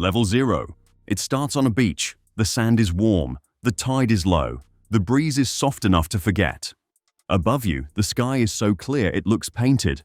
Level 0. It starts on a beach. The sand is warm. The tide is low. The breeze is soft enough to forget. Above you, the sky is so clear it looks painted.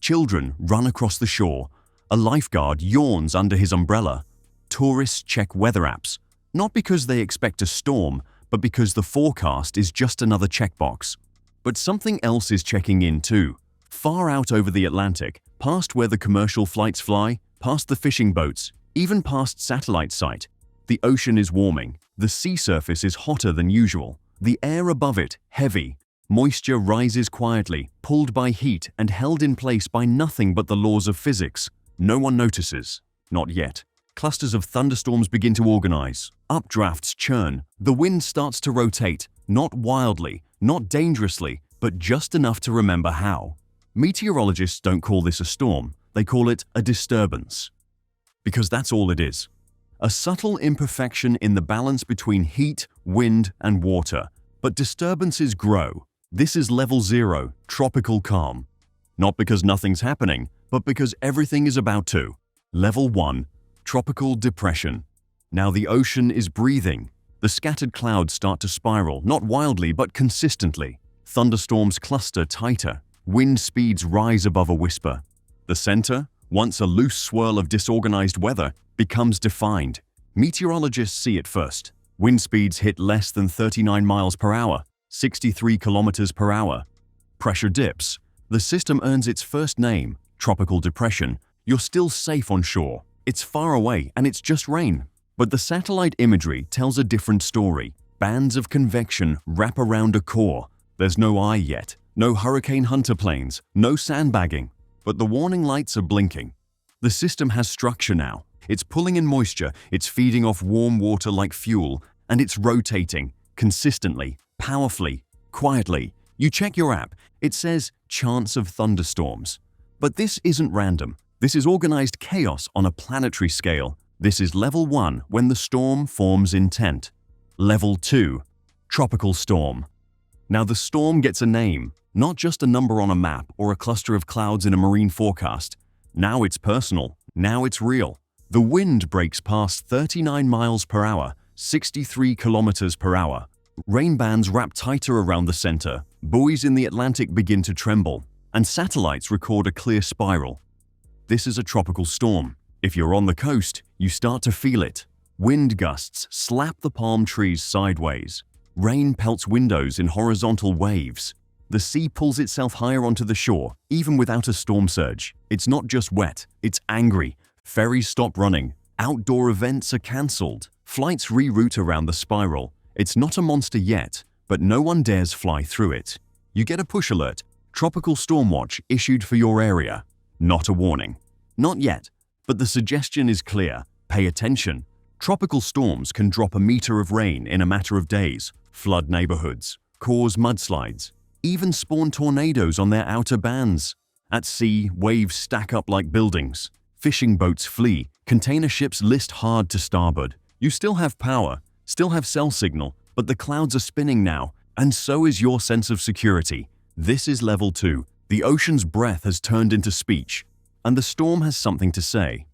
Children run across the shore. A lifeguard yawns under his umbrella. Tourists check weather apps, not because they expect a storm, but because the forecast is just another checkbox. But something else is checking in too. Far out over the Atlantic, past where the commercial flights fly, past the fishing boats, even past satellite sight, the ocean is warming. The sea surface is hotter than usual. The air above it, heavy. Moisture rises quietly, pulled by heat and held in place by nothing but the laws of physics. No one notices. Not yet. Clusters of thunderstorms begin to organize. Updrafts churn. The wind starts to rotate, not wildly, not dangerously, but just enough to remember how. Meteorologists don't call this a storm. They call it a disturbance. Because that's all it is. A subtle imperfection in the balance between heat, wind, and water. But disturbances grow. This is level 0, tropical calm. Not because nothing's happening, but because everything is about to. Level 1, tropical depression. Now the ocean is breathing. The scattered clouds start to spiral, not wildly but consistently. Thunderstorms cluster tighter. Wind speeds rise above a whisper. The center, once a loose swirl of disorganized weather, becomes defined. Meteorologists see it first. Wind speeds hit less than 39 miles per hour, 63 kilometers per hour. Pressure dips. The system earns its first name, tropical depression. You're still safe on shore. It's far away and it's just rain. But the satellite imagery tells a different story. Bands of convection wrap around a core. There's no eye yet, no hurricane hunter planes, no sandbagging. But the warning lights are blinking. The system has structure now. It's pulling in moisture, it's feeding off warm water like fuel, and it's rotating, consistently, powerfully, quietly. You check your app, it says chance of thunderstorms. But this isn't random. This is organized chaos on a planetary scale. This is level 1 when the storm forms intent. Level 2, tropical storm. Now the storm gets a name, not just a number on a map or a cluster of clouds in a marine forecast. Now it's personal. Now it's real. The wind breaks past 39 miles per hour, 63 kilometers per hour. Rain bands wrap tighter around the center. Buoys in the Atlantic begin to tremble, and satellites record a clear spiral. This is a tropical storm. If you're on the coast, you start to feel it. Wind gusts slap the palm trees sideways. Rain pelts windows in horizontal waves. The sea pulls itself higher onto the shore, even without a storm surge. It's not just wet, it's angry. Ferries stop running. Outdoor events are cancelled. Flights reroute around the spiral. It's not a monster yet, but no one dares fly through it. You get a push alert. Tropical storm watch issued for your area. Not a warning. Not yet, but the suggestion is clear. Pay attention. Tropical storms can drop a meter of rain in a matter of days, flood neighborhoods, cause mudslides, even spawn tornadoes on their outer bands. At sea, waves stack up like buildings. Fishing boats flee. Container ships list hard to starboard. You still have power, still have cell signal, but the clouds are spinning now, and so is your sense of security. This is level 2. The ocean's breath has turned into speech, and the storm has something to say.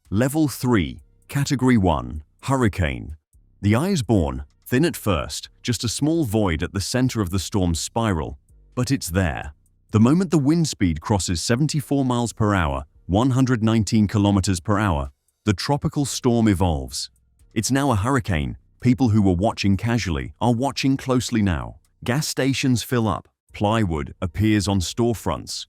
Level 3, Category 1, Hurricane. The eye is born, thin at first, just a small void at the center of the storm's spiral. But it's there. The moment the wind speed crosses 74 miles per hour, 119 kilometers per hour, the tropical storm evolves. It's now a hurricane. People who were watching casually are watching closely now. Gas stations fill up. Plywood appears on storefronts.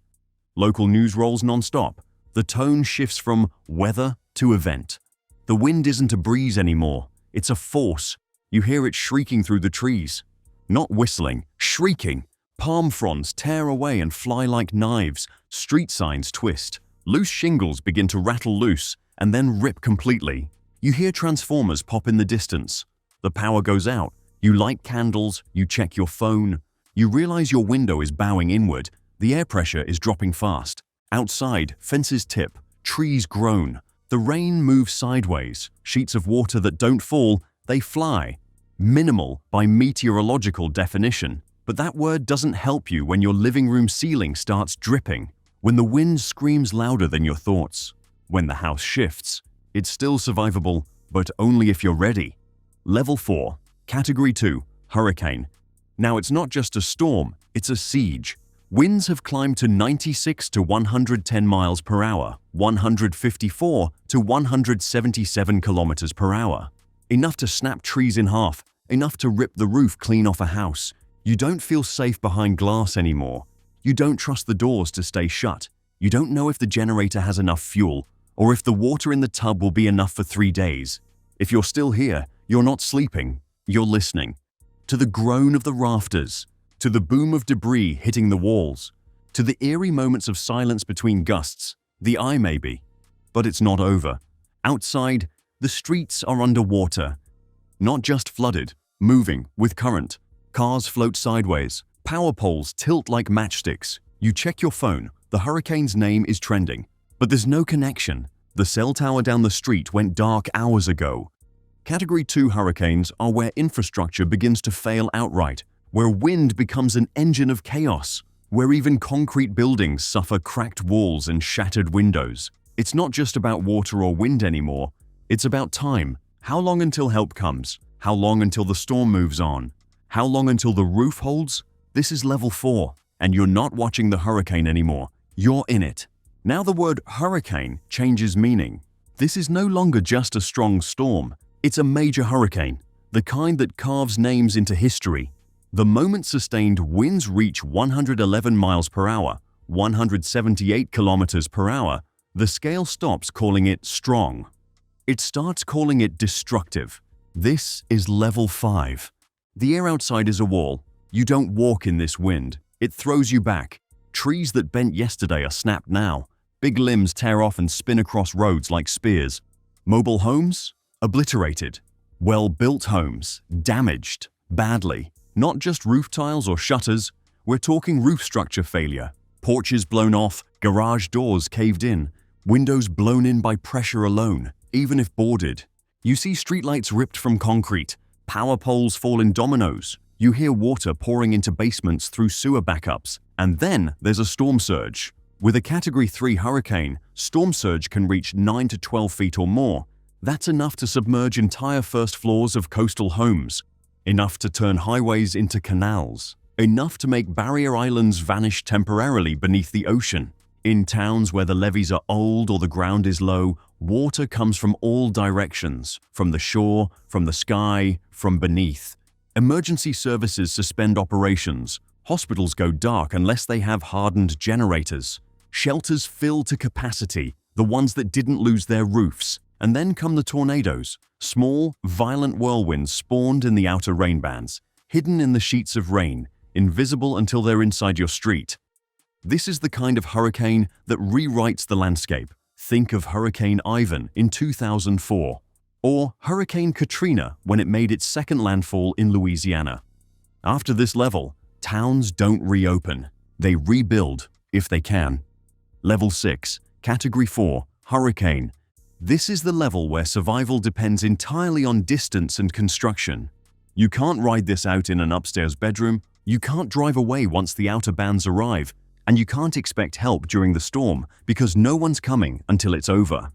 Local news rolls non-stop. The tone shifts from weather to event. The wind isn't a breeze anymore. It's a force. You hear it shrieking through the trees. Not whistling, shrieking. Palm fronds tear away and fly like knives. Street signs twist. Loose shingles begin to rattle loose and then rip completely. You hear transformers pop in the distance. The power goes out. You light candles, you check your phone. You realize your window is bowing inward. The air pressure is dropping fast. Outside, fences tip, trees groan. The rain moves sideways. Sheets of water that don't fall, they fly. Minimal by meteorological definition. But that word doesn't help you when your living room ceiling starts dripping. When the wind screams louder than your thoughts, when the house shifts, It's still survivable, but only if you're ready. Level 4, Category 2, Hurricane. Now it's not just a storm, it's a siege. Winds have climbed to 96 to 110 miles per hour, 154 to 177 kilometers per hour. Enough to snap trees in half, enough to rip the roof clean off a house. You don't feel safe behind glass anymore. You don't trust the doors to stay shut. You don't know if the generator has enough fuel, or if the water in the tub will be enough for 3 days. If you're still here, you're not sleeping, you're listening. To the groan of the rafters, to the boom of debris hitting the walls, to the eerie moments of silence between gusts, the eye may be. But it's not over. Outside, the streets are underwater. Not just flooded, moving with current. Cars float sideways, power poles tilt like matchsticks. You check your phone, the hurricane's name is trending. But there's no connection. The cell tower down the street went dark hours ago. Category 2 hurricanes are where infrastructure begins to fail outright, where wind becomes an engine of chaos, where even concrete buildings suffer cracked walls and shattered windows. It's not just about water or wind anymore, it's about time. How long until help comes? How long until the storm moves on? How long until the roof holds? This is level 4, and you're not watching the hurricane anymore, you're in it. Now the word hurricane changes meaning. This is no longer just a strong storm, it's a major hurricane, the kind that carves names into history. The moment sustained winds reach 111 miles per hour, 178 kilometers per hour, the scale stops calling it strong. It starts calling it destructive. This is level 5. The air outside is a wall. You don't walk in this wind. It throws you back. Trees that bent yesterday are snapped now. Big limbs tear off and spin across roads like spears. Mobile homes? Obliterated. Well-built homes? Damaged. Badly. Not just roof tiles or shutters, we're talking roof structure failure. Porches blown off, garage doors caved in, windows blown in by pressure alone, even if boarded. You see streetlights ripped from concrete, power poles fall in dominoes. You hear water pouring into basements through sewer backups. And then there's a storm surge. With a Category 3 hurricane, storm surge can reach 9 to 12 feet or more. That's enough to submerge entire first floors of coastal homes. Enough to turn highways into canals. Enough to make barrier islands vanish temporarily beneath the ocean. In towns where the levees are old or the ground is low, water comes from all directions, from the shore, from the sky, from beneath. Emergency services suspend operations. Hospitals go dark unless they have hardened generators. Shelters fill to capacity, the ones that didn't lose their roofs. And then come the tornadoes, small, violent whirlwinds spawned in the outer rain bands, hidden in the sheets of rain, invisible until they're inside your street. This is the kind of hurricane that rewrites the landscape. Think of Hurricane Ivan in 2004, or Hurricane Katrina when it made its second landfall in Louisiana. After this level, towns don't reopen. They rebuild, if they can. Level 6, Category 4, Hurricane. This is the level where survival depends entirely on distance and construction. You can't ride this out in an upstairs bedroom, you can't drive away once the outer bands arrive, and you can't expect help during the storm because no one's coming until it's over.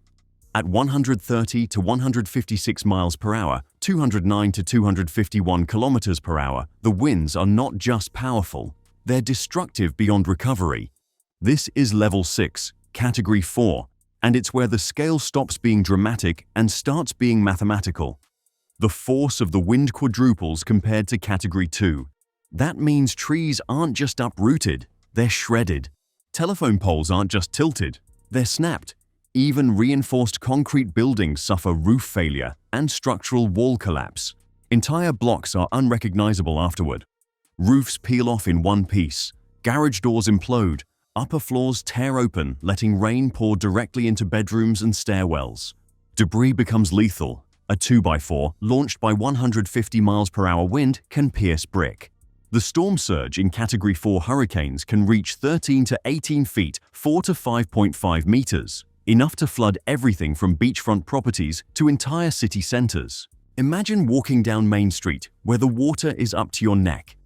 At 130 to 156 miles per hour, 209 to 251 kilometers per hour, the winds are not just powerful, they're destructive beyond recovery. This is level 6, Category 4, and it's where the scale stops being dramatic and starts being mathematical. The force of the wind quadruples compared to Category 2. That means trees aren't just uprooted, they're shredded. Telephone poles aren't just tilted, they're snapped. Even reinforced concrete buildings suffer roof failure and structural wall collapse. Entire blocks are unrecognizable afterward. Roofs peel off in one piece. Garage doors implode. Upper floors tear open, letting rain pour directly into bedrooms and stairwells. Debris becomes lethal. A 2x4, launched by 150 miles per hour wind, can pierce brick. The storm surge in Category 4 hurricanes can reach 13 to 18 feet, 4 to 5.5 meters, enough to flood everything from beachfront properties to entire city centers. Imagine walking down Main Street, where the water is up to your neck.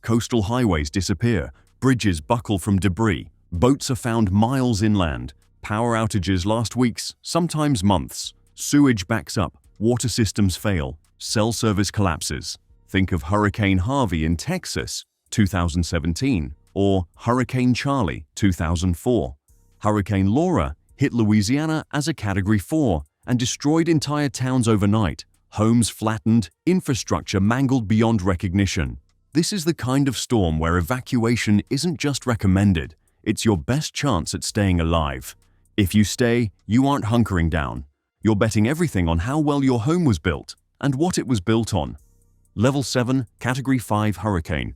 Coastal highways disappear, bridges buckle from debris, boats are found miles inland, power outages last weeks, sometimes months. Sewage backs up, water systems fail, cell service collapses. Think of Hurricane Harvey in Texas, 2017, or Hurricane Charlie, 2004. Hurricane Laura hit Louisiana as a Category 4 and destroyed entire towns overnight. Homes flattened, infrastructure mangled beyond recognition. This is the kind of storm where evacuation isn't just recommended, it's your best chance at staying alive. If you stay, you aren't hunkering down. You're betting everything on how well your home was built and what it was built on. Level 7, Category 5 Hurricane.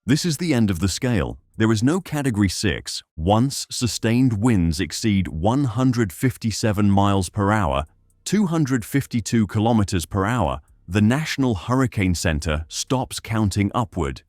This is the end of the scale. There is no Category 6. Once sustained winds exceed 157 miles per hour, 252 kilometers per hour, the National Hurricane Center stops counting upward.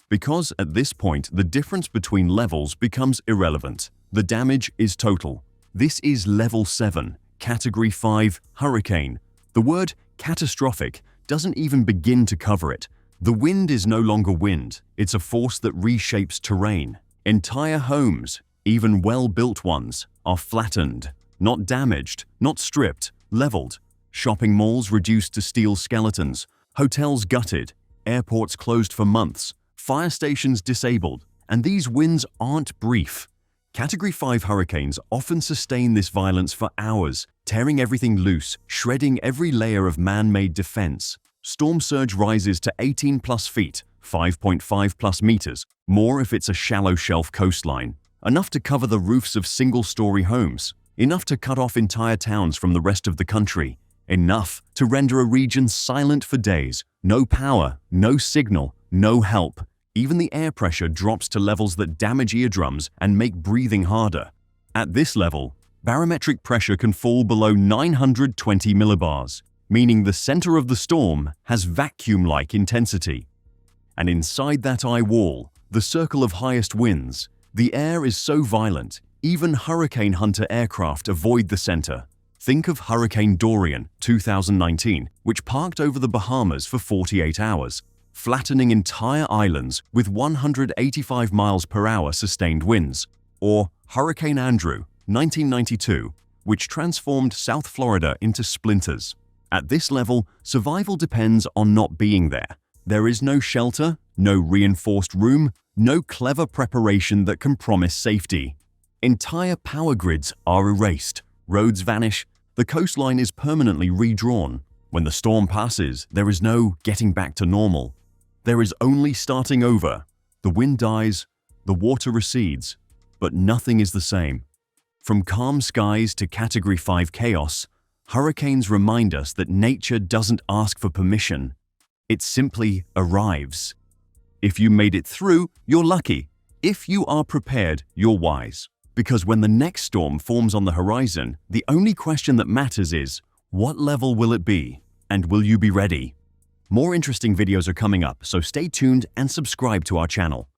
Because at this point, the difference between levels becomes irrelevant. The damage is total. This is Level 7, Category 5 Hurricane. The word catastrophic doesn't even begin to cover it. The wind is no longer wind. It's a force that reshapes terrain. Entire homes, even well-built ones, are flattened, not damaged, not stripped, leveled. Shopping malls reduced to steel skeletons, hotels gutted, airports closed for months, fire stations disabled, and these winds aren't brief. Category 5 hurricanes often sustain this violence for hours, tearing everything loose, shredding every layer of man-made defense. Storm surge rises to 18+ feet, 5.5+ meters, more if it's a shallow shelf coastline, enough to cover the roofs of single-story homes, enough to cut off entire towns from the rest of the country, enough to render a region silent for days. No power, no signal, no help. Even the air pressure drops to levels that damage eardrums and make breathing harder. At this level, barometric pressure can fall below 920 millibars, meaning the center of the storm has vacuum-like intensity. And inside that eye wall, the circle of highest winds, the air is so violent, even hurricane hunter aircraft avoid the center. Think of Hurricane Dorian, 2019, which parked over the Bahamas for 48 hours, flattening entire islands with 185 miles per hour sustained winds. Or Hurricane Andrew, 1992, which transformed South Florida into splinters. At this level, survival depends on not being there. There is no shelter, no reinforced room, no clever preparation that can promise safety. Entire power grids are erased, roads vanish, the coastline is permanently redrawn. When the storm passes, there is no getting back to normal. There is only starting over. The wind dies, the water recedes, but nothing is the same. From calm skies to Category 5 chaos, hurricanes remind us that nature doesn't ask for permission. It simply arrives. If you made it through, you're lucky. If you are prepared, you're wise. Because when the next storm forms on the horizon, the only question that matters is, what level will it be? And will you be ready? More interesting videos are coming up, so stay tuned and subscribe to our channel.